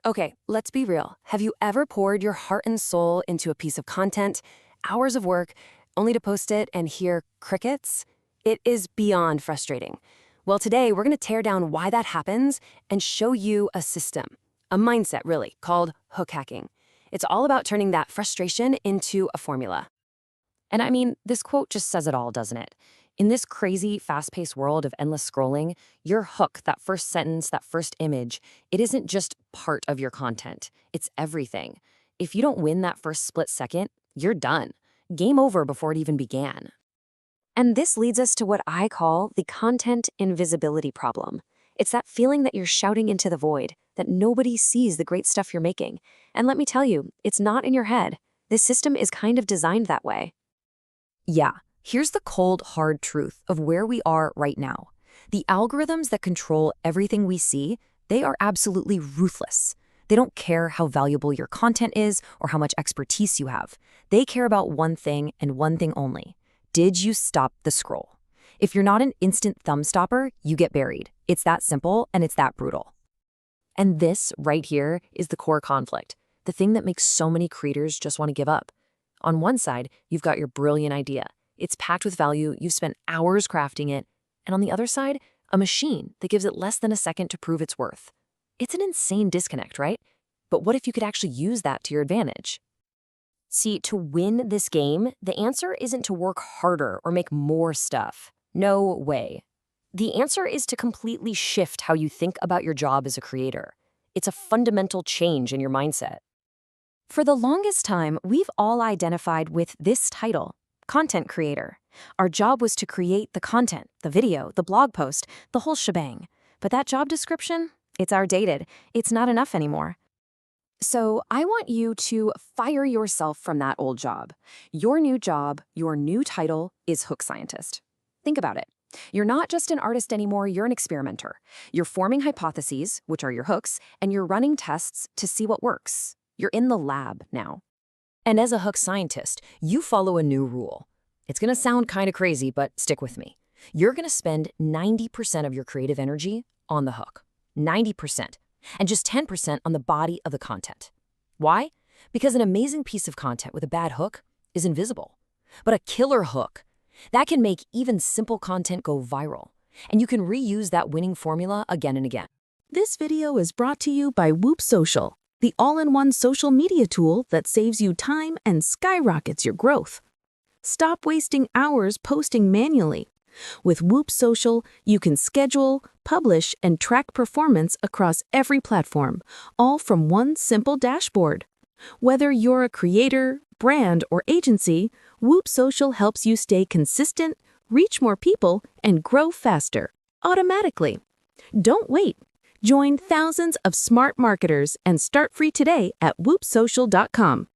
Okay, let's be real. Have you ever poured your heart and soul into a piece of content, hours of work, only to post it and hear crickets? It is beyond frustrating. Well, today we're going to tear down why that happens and show you a system, a mindset really, called hook hacking. It's all about turning that frustration into a formula. And I mean, this quote just says it all, doesn't it? In this crazy, fast-paced world of endless scrolling, your hook, that first sentence, that first image, it isn't just part of your content. It's everything. If you don't win that first split second, you're done. Game over before it even began. And this leads us to what I call the content invisibility problem. It's that feeling that you're shouting into the void, that nobody sees the great stuff you're making. And let me tell you, it's not in your head. This system is kind of designed that way. Yeah, here's the cold, hard truth of where we are right now. The algorithms that control everything we see, they are absolutely ruthless. They don't care how valuable your content is or how much expertise you have. They care about one thing and one thing only. Did you stop the scroll? If you're not an instant thumb stopper, you get buried. It's that simple and it's that brutal. And this right here is the core conflict, the thing that makes so many creators just want to give up. On one side, you've got your brilliant idea. It's packed with value, you've spent hours crafting it. And on the other side, a machine that gives it less than a second to prove its worth. It's an insane disconnect, right? But what if you could actually use that to your advantage? See, to win this game, the answer isn't to work harder or make more stuff. No way. The answer is to completely shift how you think about your job as a creator. It's a fundamental change in your mindset. For the longest time, we've all identified with this title, content creator. Our job was to create the content, the video, the blog post, the whole shebang. But that job description, it's outdated. It's not enough anymore. So I want you to fire yourself from that old job. Your new job, your new title is hook scientist. Think about it. You're not just an artist anymore, you're an experimenter. You're forming hypotheses, which are your hooks, and you're running tests to see what works. You're in the lab now. And as a hook scientist, you follow a new rule. It's going to sound kind of crazy, but stick with me. You're going to spend 90% of your creative energy on the hook. 90%. And just 10% on the body of the content. Why? Because an amazing piece of content with a bad hook is invisible. But a killer hook, that can make even simple content go viral. And you can reuse that winning formula again and again. This video is brought to you by Whoop Social, the all-in-one social media tool that saves you time and skyrockets your growth. Stop wasting hours posting manually. With Whoop Social, you can schedule, publish, and track performance across every platform, all from one simple dashboard. Whether you're a creator, brand, or agency, Whoop Social helps you stay consistent, reach more people, and grow faster, automatically. Don't wait. Join thousands of smart marketers and start free today at whoopsocial.com.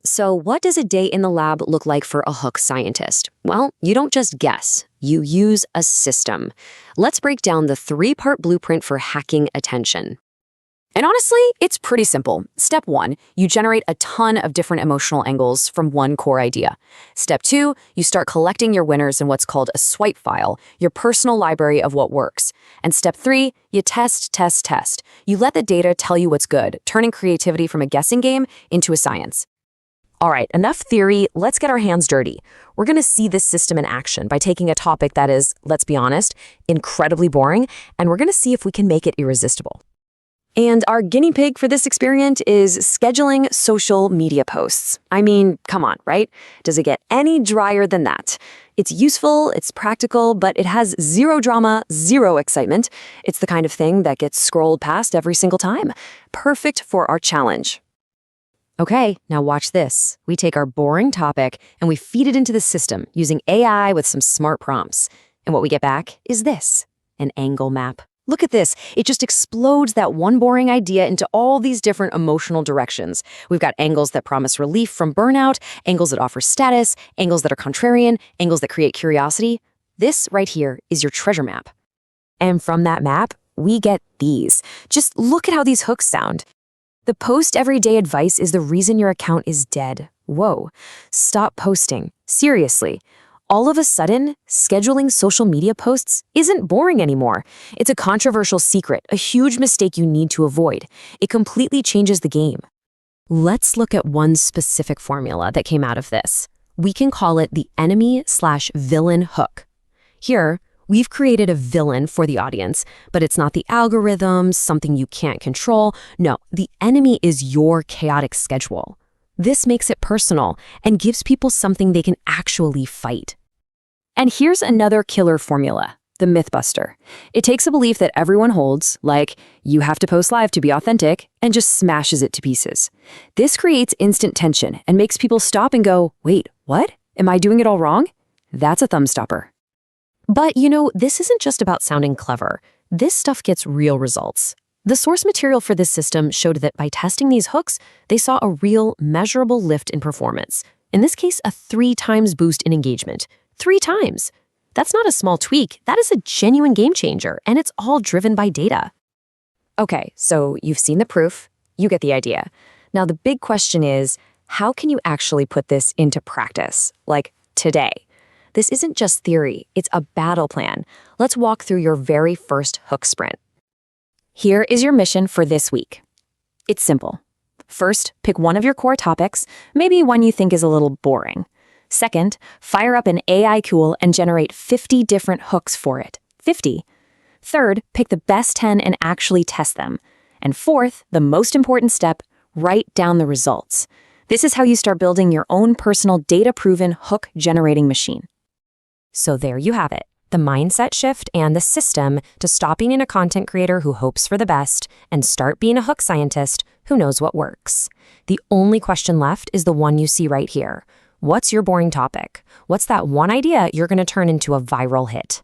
So what does a day in the lab look like for a hook scientist? Well, you don't just guess, you use a system. Let's break down the 3-part blueprint for hacking attention. And honestly, it's pretty simple. Step 1, you generate a ton of different emotional angles from one core idea. Step 2, you start collecting your winners in what's called a swipe file, your personal library of what works. And step 3, you test, test, test. You let the data tell you what's good, turning creativity from a guessing game into a science. All right, enough theory, let's get our hands dirty. We're going to see this system in action by taking a topic that is, let's be honest, incredibly boring, and we're going to see if we can make it irresistible. And our guinea pig for this experiment is scheduling social media posts. I mean, come on, right? Does it get any drier than that? It's useful, it's practical, but it has zero drama, zero excitement. It's the kind of thing that gets scrolled past every single time. Perfect for our challenge. Okay, now watch this. We take our boring topic and we feed it into the system using AI with some smart prompts. And what we get back is this, an angle map. Look at this. It just explodes that one boring idea into all these different emotional directions. We've got angles that promise relief from burnout, angles that offer status, angles that are contrarian, angles that create curiosity. This right here is your treasure map. And from that map, we get these. Just look at how these hooks sound. The post everyday advice is the reason your account is dead. Whoa. Stop posting. Seriously. All of a sudden, scheduling social media posts isn't boring anymore. It's a controversial secret, a huge mistake you need to avoid. It completely changes the game. Let's look at one specific formula that came out of this. We can call it the enemy/villain hook. Here, we've created a villain for the audience, but it's not the algorithms, something you can't control. No, the enemy is your chaotic schedule. This makes it personal and gives people something they can actually fight. And here's another killer formula, the Mythbuster. It takes a belief that everyone holds, like you have to post live to be authentic, and just smashes it to pieces. This creates instant tension and makes people stop and go, wait, what? Am I doing it all wrong? That's a thumb stopper. But this isn't just about sounding clever. This stuff gets real results. The source material for this system showed that by testing these hooks, they saw a real, measurable lift in performance. In this case, a 3 times boost in engagement. 3 times! That's not a small tweak, that is a genuine game changer, and it's all driven by data. Okay, so you've seen the proof, you get the idea. Now the big question is, how can you actually put this into practice, like today? This isn't just theory, it's a battle plan. Let's walk through your very first hook sprint. Here is your mission for this week. It's simple. First, pick one of your core topics, maybe one you think is a little boring. Second, fire up an AI tool and generate 50 different hooks for it. 50. Third, pick the best 10 and actually test them. And fourth, the most important step, write down the results. This is how you start building your own personal data-proven hook-generating machine. So there you have it, the mindset shift and the system to stop being a content creator who hopes for the best and start being a hook scientist who knows what works. The only question left is the one you see right here. What's your boring topic? What's that one idea you're going to turn into a viral hit?